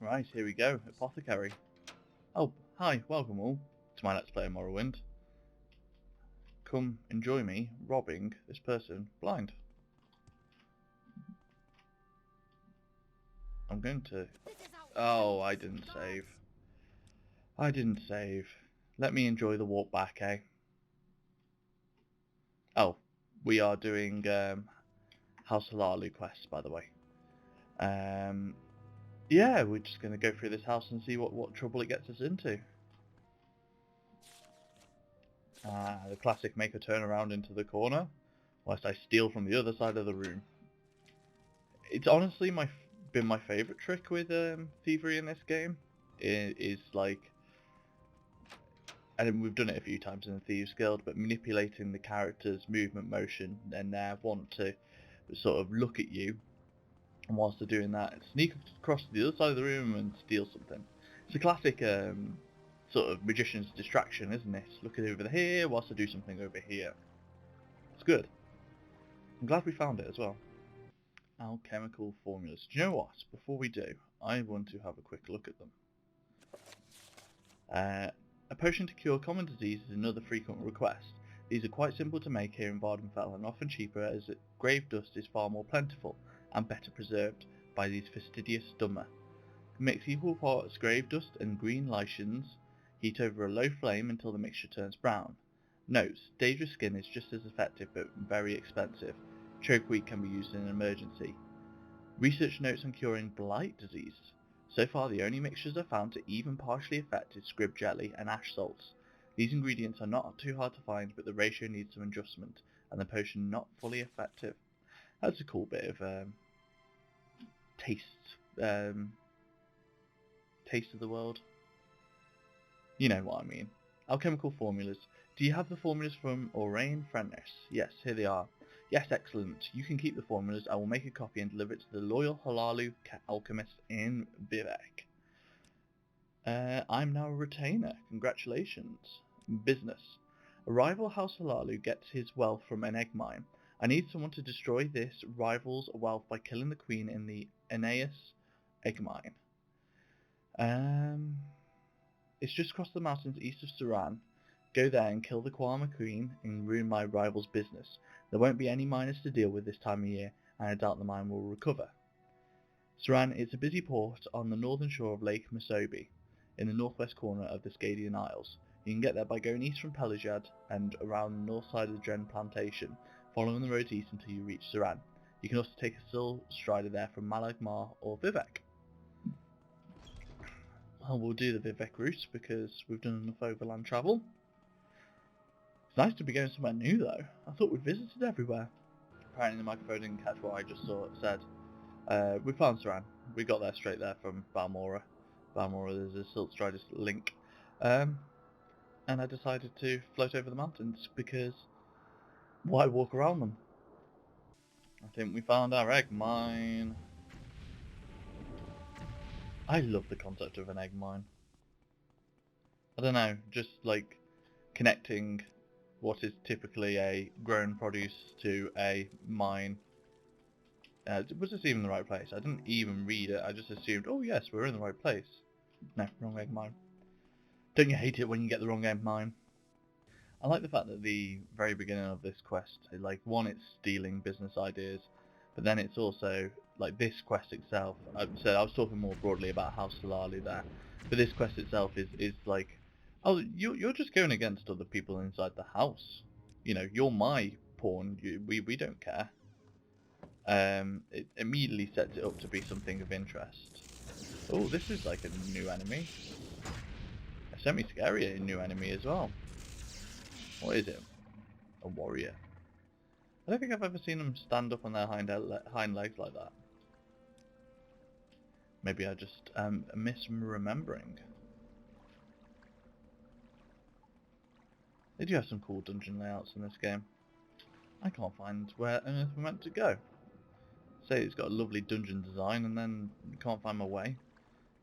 Right, here we go. Apothecary. Oh, hi, welcome all to my Let's Play of Morrowind. Come enjoy me robbing this person blind. I'm going to... Oh, I didn't save. I didn't save. Let me enjoy the walk back, eh? Oh, we are doing House Halalu quests, by the way. Yeah, we're just going to go through this house and see what trouble it gets us into. The classic make a turn around into the corner, whilst I steal from the other side of the room. It's honestly been my favourite trick with thievery in this game. It is like, and we've done it a few times in the Thieves Guild, but manipulating the character's movement, motion, and their want to sort of look at you, and whilst they're doing that, sneak across to the other side of the room and steal something. It's a classic sort of magician's distraction, isn't it? Look at over here whilst I do something over here. It's good. I'm glad we found it as well. Alchemical formulas. Do you know what? Before we do, I want to have a quick look at them. A potion to cure common disease is another frequent request. These are quite simple to make here in Vardenfell and often cheaper, as grave dust is far more plentiful and better preserved by these fastidious stomach. Mix equal parts grave dust and green lichens. Heat over a low flame until the mixture turns brown. Note: dangerous skin is just as effective but very expensive. Chokeweed can be used in an emergency. Research notes on curing blight disease. So far the only mixtures I've found to even partially affect is scrib jelly and ash salts. These ingredients are not too hard to find, but the ratio needs some adjustment, and the potion not fully effective. That's a cool bit of taste of the world. You know what I mean. Alchemical formulas. Do you have the formulas from Orain Frenris? Yes, here they are. Yes, excellent. You can keep the formulas. I will make a copy and deliver it to the loyal Halalu alchemist in Vivek. I'm now a retainer. Congratulations. Business. A rival House Halalu gets his wealth from an egg mine. I need someone to destroy this rival's wealth by killing the queen in the Aeneas egg mine. It's just across the mountains east of Suran. Go there and kill the Kwama Queen and ruin my rival's business. There won't be any miners to deal with this time of year, and I doubt the mine will recover. Suran is a busy port on the northern shore of Lake Musobi, in the northwest corner of the Scadian Isles. You can get there by going east from Pelajad and around the north side of the Dren Plantation, following the roads east until you reach Suran. You can also take a Sil Strider there from Malagmar or Vivek. Well, we'll do the Vivek route because we've done enough overland travel. It's nice to be going somewhere new though. I thought we'd visited everywhere. Apparently the microphone didn't catch what I just said. We found Suran. We got there straight there from Balmora. Balmora, there's a Silt Strider link. And I decided to float over the mountains because why walk around them? I think we found our egg mine. I love the concept of an egg mine. I don't know, just like connecting what is typically a grown produce to a mine. Was this even the right place? I didn't even read it, I just assumed, oh yes, we're in the right place. No, wrong egg mine. Don't you hate it when you get the wrong egg mine? I like the fact that the very beginning of this quest, like, one, it's stealing business ideas, but then it's also, like, this quest itself, I was talking more broadly about House Solali there, but this quest itself is like, oh, you're just going against other people inside the house. You know, you're my pawn, we don't care. It immediately sets it up to be something of interest. Oh, this is like a new enemy. A semi-scary new enemy as well. What is it? A warrior. I don't think I've ever seen them stand up on their hind legs like that. Maybe I just misremembering. They do have some cool dungeon layouts in this game. I can't find where on earth we're meant to go. Say it's got a lovely dungeon design and then can't find my way.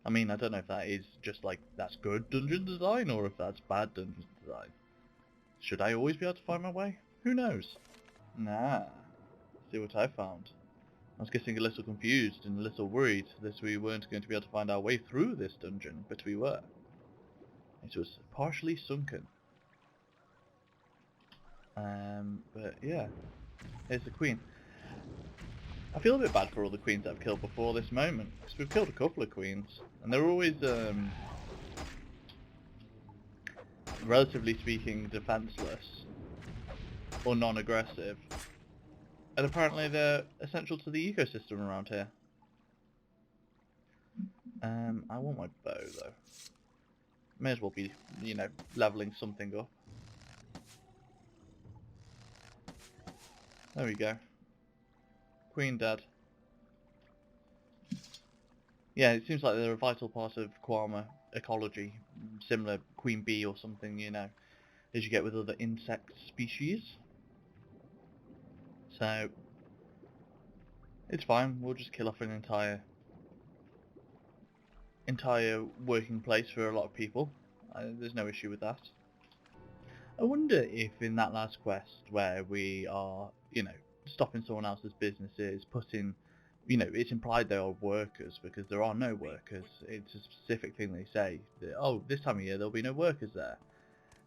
I mean, I don't know if that is just like, that's good dungeon design or if that's bad dungeon design. Should I always be able to find my way? Who knows? Nah. See what I found. I was getting a little confused and a little worried that we weren't going to be able to find our way through this dungeon, but we were. It was partially sunken. But yeah, here's the queen. I feel a bit bad for all the queens that I've killed before this moment, because we've killed a couple of queens, and they're always, relatively speaking, defenseless, or non-aggressive, and apparently they're essential to the ecosystem around here. I want my bow, though. May as well be, leveling something up. There we go. Queen dead. Yeah, it seems like they're a vital part of Quama ecology, similar queen bee or something, as you get with other insect species. So, it's fine, we'll just kill off an entire working place for a lot of people. There's no issue with that. I wonder if in that last quest where we are, stopping someone else's businesses, putting, it's implied they are workers because there are no workers. It's a specific thing they say. That, oh, this time of year there'll be no workers there.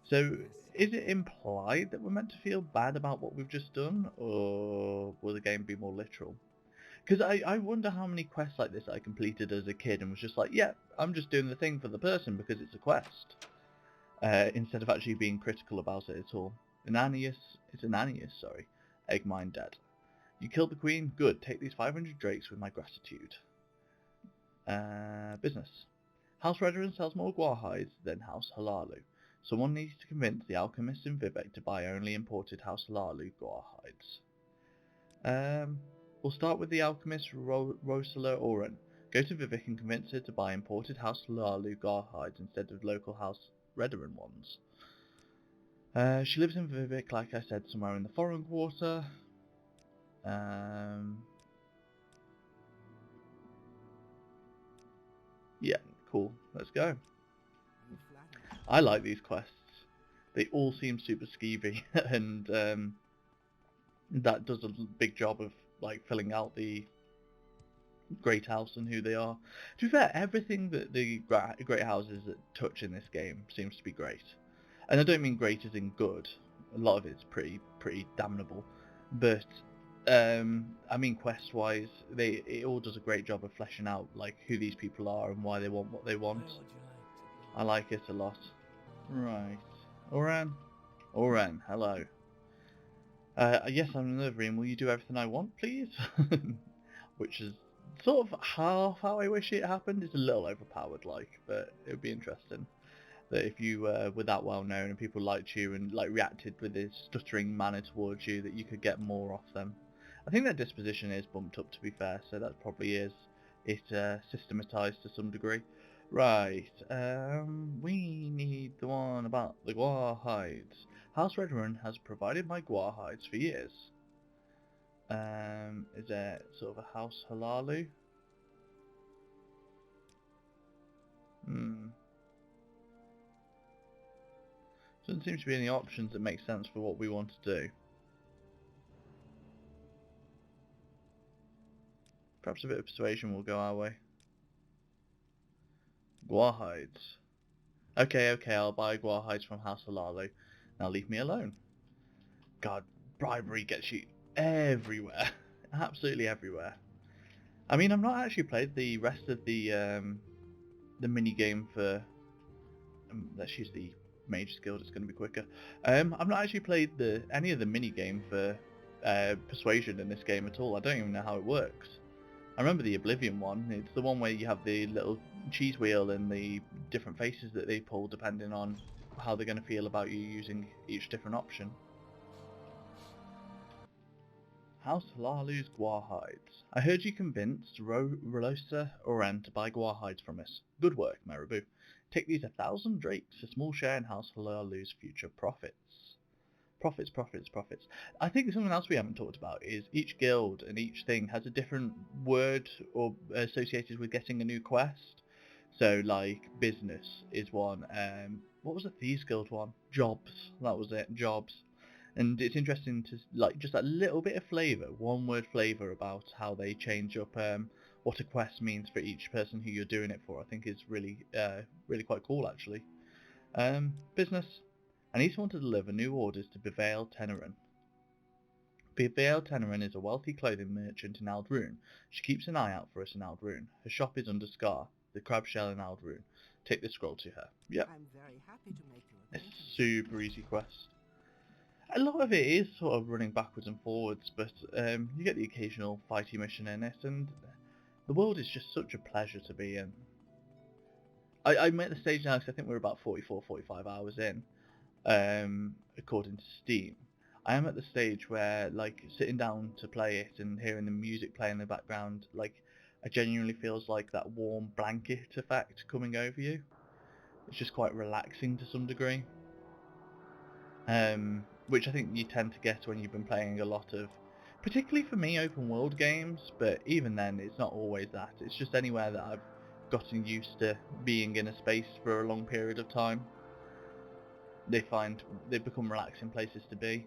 So is it implied that we're meant to feel bad about what we've just done, or will the game be more literal? Because I wonder how many quests like this I completed as a kid and was just like, yeah, I'm just doing the thing for the person because it's a quest. Instead of actually being critical about it at all. It's Ananias, sorry. Egg mine dead. You killed the queen? Good, take these 500 drakes with my gratitude. Business. House Redoran sells more guar hides than House Halalu. Someone needs to convince the alchemists in Vivek to buy only imported House Halalu guar hides. We'll start with the alchemist Rosala Oren. Go to Vivek and convince her to buy imported House Halalu guar hides instead of local House Redoran ones. She lives in Vivek, like I said, somewhere in the foreign quarter. Yeah, cool. Let's go. I like these quests. They all seem super skeevy, and that does a big job of filling out the Great House and who they are. To be fair, everything that the Great Houses that touch in this game seems to be great. And I don't mean great as in good. A lot of it's pretty damnable. But I mean quest-wise, it all does a great job of fleshing out who these people are and why they want what they want. I like it a lot. Right. Oran, hello. Yes, I'm in the room. Will you do everything I want, please? Which is sort of half how I wish it happened. It's a little overpowered, but it would be interesting that if you were that well known and people liked you and reacted with this stuttering manner towards you, that you could get more off them. I think their disposition is bumped up, to be fair, so that probably is it systematized to some degree. Right, we need the one about the guar hides. House Redrun has provided my guar hides for years. Is there sort of a House Halalu? Doesn't seem to be any options that make sense for what we want to do. Perhaps a bit of persuasion will go our way. Guar hides. Okay, I'll buy guar hides from House Halalu. Now leave me alone. God, bribery gets you everywhere. Absolutely everywhere. I mean, I've not actually played the rest of the mini game for. Let's use the Mage Guild. It's going to be quicker. I've not actually played any of the mini game for persuasion in this game at all. I don't even know how it works. I remember the Oblivion one. It's the one where you have the little cheese wheel and the different faces that they pull depending on how they're going to feel about you using each different option. House Halalu's guar hides. I heard you convinced Rolosa Oran to buy guar hides from us. Good work, Marabou. Take these 1,000 drakes, a small share in House Halalu's future profits. Profits. I think something else we haven't talked about is each guild and each thing has a different word or associated with getting a new quest. So business is one. What was the Thieves Guild one? Jobs. That was it. Jobs. And it's interesting to like just that little bit of flavour, one word flavour about how they change up what a quest means for each person who you're doing it for. I think is really really quite cool actually. Business. I need someone to deliver new orders to Bevail Tenerin. Bevail Tenerin is a wealthy clothing merchant in Aldrune. She keeps an eye out for us in Aldrune. Her shop is under Scar, the crab shell in Aldrune. Take the scroll to her. Yep. I'm very happy to make your It's acquaintance. a super easy quest. A lot of it is sort of running backwards and forwards, but you get the occasional fighty mission in it, and the world is just such a pleasure to be in. I'm at the stage now, because I think we're about 44, 45 hours in, according to Steam. I am at the stage where, like, sitting down to play it and hearing the music play in the background, like, I genuinely feels like that warm blanket effect coming over you. It's just quite relaxing to some degree. Which I think you tend to get when you've been playing a lot of, particularly for me, open world games, but even then it's not always that. It's just anywhere that I've gotten used to being in a space for a long period of time. They become relaxing places to be.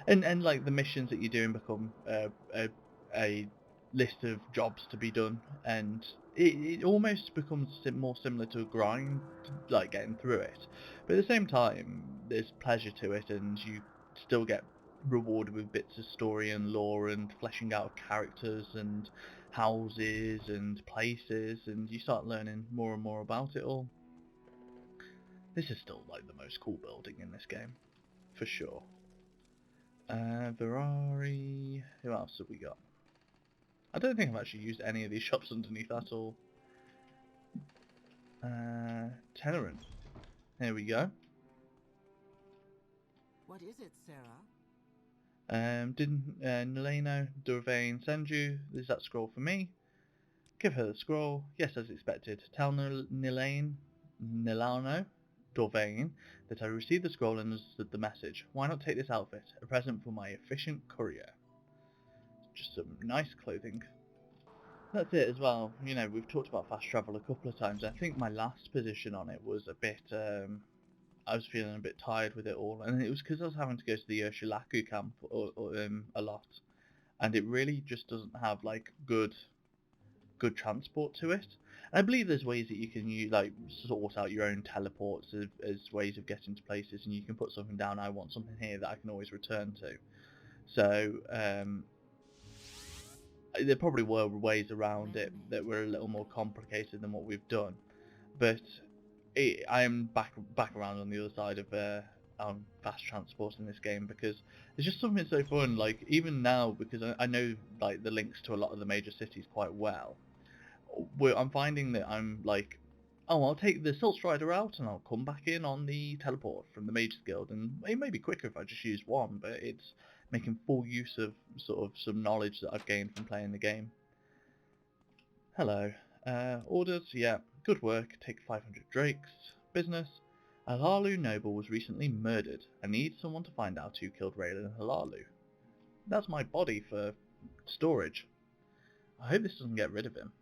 And like the missions that you're doing become a list of jobs to be done, and it almost becomes more similar to a grind, like getting through it. But at the same time, there's pleasure to it, and you still get rewarded with bits of story and lore and fleshing out of characters and houses and places, and you start learning more and more about it all. This is still like the most cool building in this game, for sure. Ferrari. Who else have we got? I don't think I've actually used any of these shops underneath at all. Tenerin. Here we go. What is it, Sarah? Didn't Nileno Dorvain send you? Is that scroll for me? Give her the scroll. Yes, as expected. Tell Nilano Dorvain that I received the scroll and understood the message. Why not take this outfit? A present for my efficient courier. Just some nice clothing. That's it as well. You know, we've talked about fast travel a couple of times. I think my last position on it was a bit, I was feeling a bit tired with it all, and it was because I was having to go to the Ursulaku camp a lot, and it really just doesn't have like good transport to it. And I believe there's ways that you can like sort out your own teleports as ways of getting to places, and you can put something down. I want something here that I can always return to. So there probably were ways around it that were a little more complicated than what we've done, but I am back around on the other side of fast transport in this game, because there's just something so fun. Like even now, because I know like the links to a lot of the major cities quite well, I'm finding that I'm like, oh, I'll take the Salt Strider out and I'll come back in on the teleport from the Mages Guild, and it may be quicker if I just use one, but it's making full use of sort of some knowledge that I've gained from playing the game. Hello. Orders, yeah, good work, take 500 drakes. Business, a Halalu noble was recently murdered. I need someone to find out who killed Raylan Halalu. That's my body for storage. I hope this doesn't get rid of him.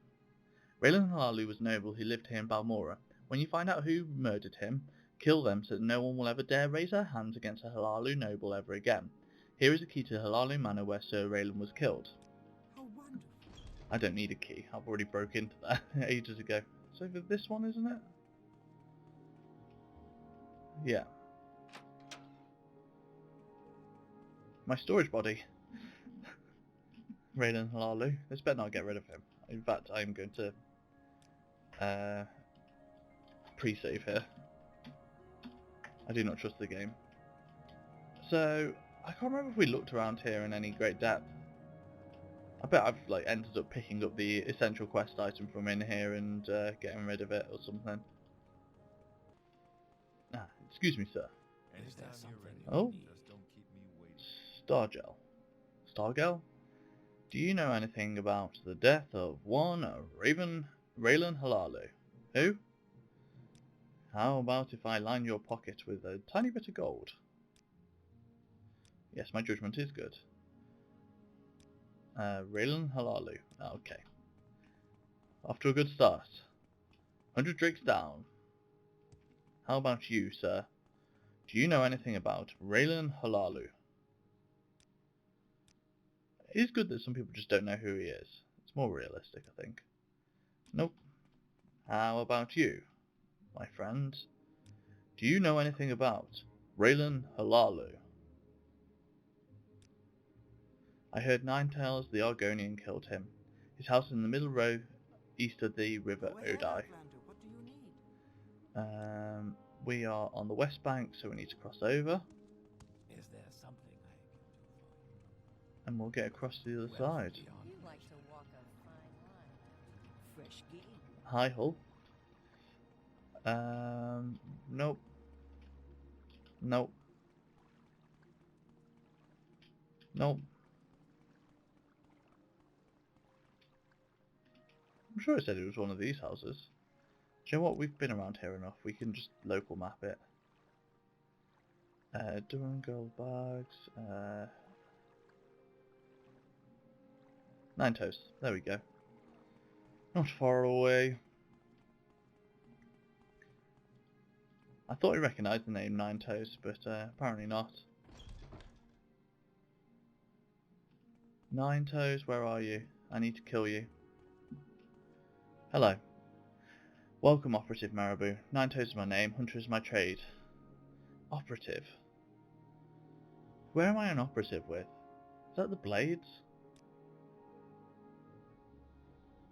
Raylan Halalu was a noble who lived here in Balmora. When you find out who murdered him, kill them so that no one will ever dare raise their hands against a Halalu noble ever again. Here is a key to Halalu Manor where Sir Raylan was killed. How wonderful. I don't need a key. I've already broke into that ages ago. It's over this one, isn't it? Yeah. My storage body. Raylan Halalu. This better not get rid of him. In fact, I'm going to pre-save here. I do not trust the game. So, I can't remember if we looked around here in any great depth. I bet I've like ended up picking up the essential quest item from in here and getting rid of it or something. Ah, excuse me, sir. Oh, Stargel. Stargel? Do you know anything about the death of one Raylan Halalu? Who? How about if I line your pocket with a tiny bit of gold? Yes, my judgment is good. Raylan Halalu. Okay. Off to a good start. 100 drakes down. How about you, sir? Do you know anything about Raylan Halalu? It is good that some people just don't know who he is. It's more realistic, I think. Nope. How about you, my friend? Do you know anything about Raylan Halalu? I heard Nine Tails the Argonian killed him. His house is in the middle row east of the river Go ahead, Odai. Outlander. What do you need? We are on the west bank, so we need to cross over. Is there something I can do for you? And we'll get across to the other Well, side. beyond You like to walk a fine line. Fresh game. Hi, Hull. Nope. Nope. Nope. I'm sure I said it was one of these houses. Do you know what? We've been around here enough. We can just local map it. Durham gold bags. Nine Toes. There we go. Not far away. I thought I recognised the name Nine Toes, but apparently not. Nine Toes, where are you? I need to kill you. Hello. Welcome, Operative Marabou. Nine Toes is my name, Hunter is my trade. Operative? Where am I an operative with? Is that the Blades?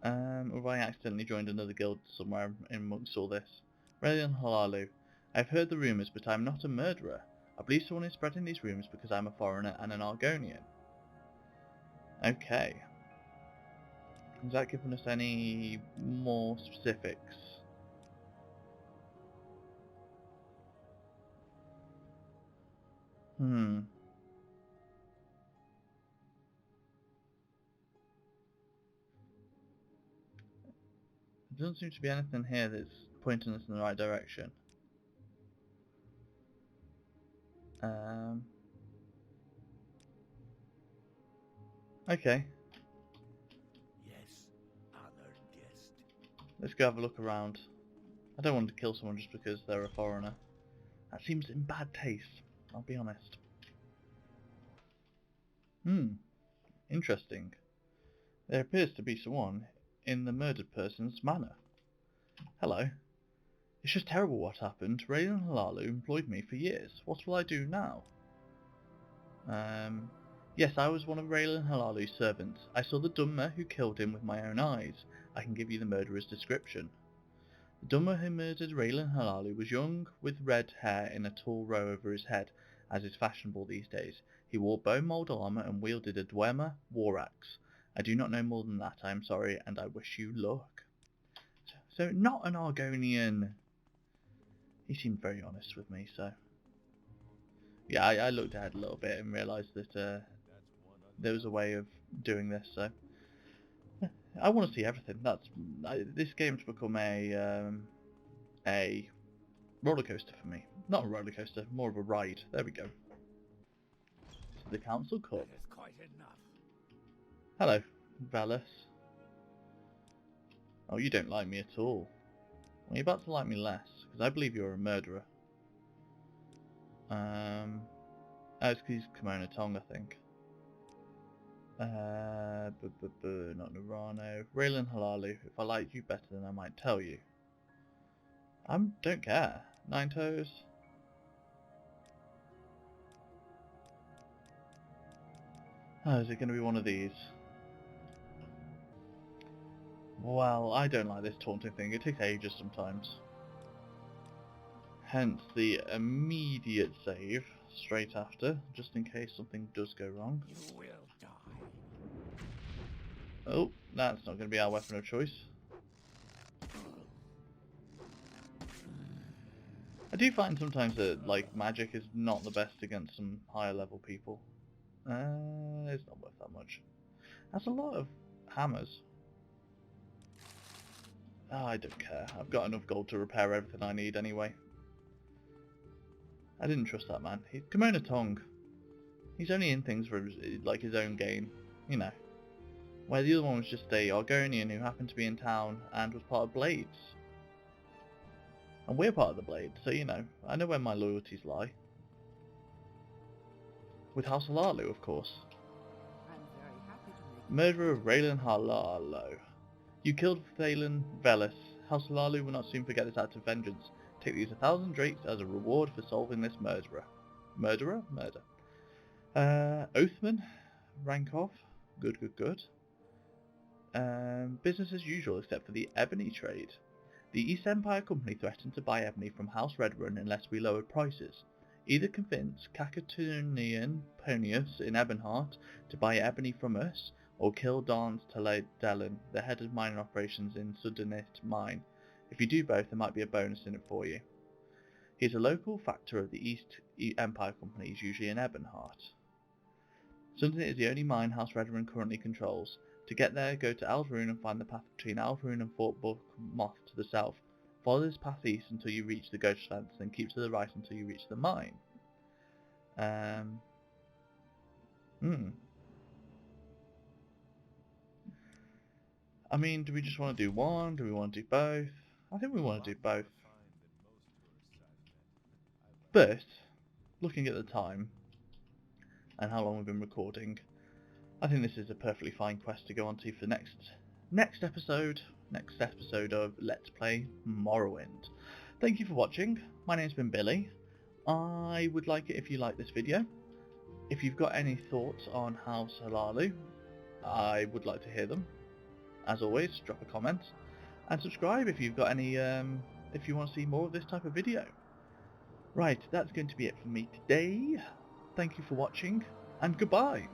Or have I accidentally joined another guild somewhere amongst all this? Raylan Halalu. I've heard the rumours, but I'm not a murderer. I believe someone is spreading these rumours because I'm a foreigner and an Argonian. Okay. Has that given us any more specifics? There doesn't seem to be anything here that's pointing us in the right direction. Okay. yes, honored guest. Let's go have a look around. I don't want to kill someone just because they're a foreigner. That seems in bad taste, I'll be honest. Interesting. There appears to be someone in the murdered person's manor. Hello. It's just terrible what happened. Raylan Halalu employed me for years. What will I do now? Yes, I was one of Raylan Halalu's servants. I saw the Dunmer who killed him with my own eyes. I can give you the murderer's description. The Dunmer who murdered Raylan Halalu was young, with red hair in a tall row over his head, as is fashionable these days. He wore bone mould armour and wielded a Dwemer war axe. I do not know more than that, I am sorry, and I wish you luck. So not an Argonian. He seemed very honest with me, so... Yeah, I looked ahead a little bit and realised that there was a way of doing this, so... I want to see everything. This game's become a roller coaster for me. Not a roller coaster, more of a ride. There we go. To the Council Cup. That is quite enough. Hello, Valis. Oh, you don't like me at all. Well, you're about to like me less, because I believe you're a murderer. Oh, it's because he's Kimono Tong, I think. Not Narano. Raylan Halalu. If I liked you better, then I might tell you. I don't care. Nine Toes. Oh, is it going to be one of these? Well, I don't like this taunting thing. It takes ages sometimes. Hence the immediate save straight after, just in case something does go wrong. You will die. Oh, that's not going to be our weapon of choice. I do find sometimes that like magic is not the best against some higher level people. It's not worth that much. That's a lot of hammers. Oh, I don't care. I've got enough gold to repair everything I need anyway. I didn't trust that man. He's Kimono Tong. He's only in things for like his own gain, you know. Where the other one was just a Argonian who happened to be in town and was part of Blades. And we're part of the Blades, so you know, I know where my loyalties lie. With House Halalu, of course. I'm very happy Murderer of Raylan Harlalo. You killed Thalen Velis. House Halalu will not soon forget this act of vengeance. Take these 1,000 drakes as a reward for solving this murderer. Murderer? Murder. Oathman? Rankov? Good, good, good. Business as usual except for the ebony trade. The East Empire Company threatened to buy ebony from House Redrun unless we lowered prices. Either convince Kakatunian Ponius in Ebonheart to buy ebony from us, or kill Darns Dellen, the head of mining operations in Sudanit Mine. If you do both, there might be a bonus in it for you. He is a local factor of the East Empire Company, is usually in Ebonheart. Sudanit is the only mine House Redrun currently controls. To get there, go to Alvaroon and find the path between Alvaroon and Fort Buck Moth to the south. Follow this path east until you reach the ghost fence, then keep to the right until you reach the mine. I mean, do we just want to do one? Do we want to do both? I think we want to do both. But, looking at the time, and how long we've been recording, I think this is a perfectly fine quest to go on to for the next episode of Let's Play Morrowind. Thank you for watching. My name's been Billy. I would like it if you like this video. If you've got any thoughts on House Halalu, I would like to hear them. As always, drop a comment and subscribe if you've got any if you want to see more of this type of video. Right, that's going to be it for me today. Thank you for watching and goodbye.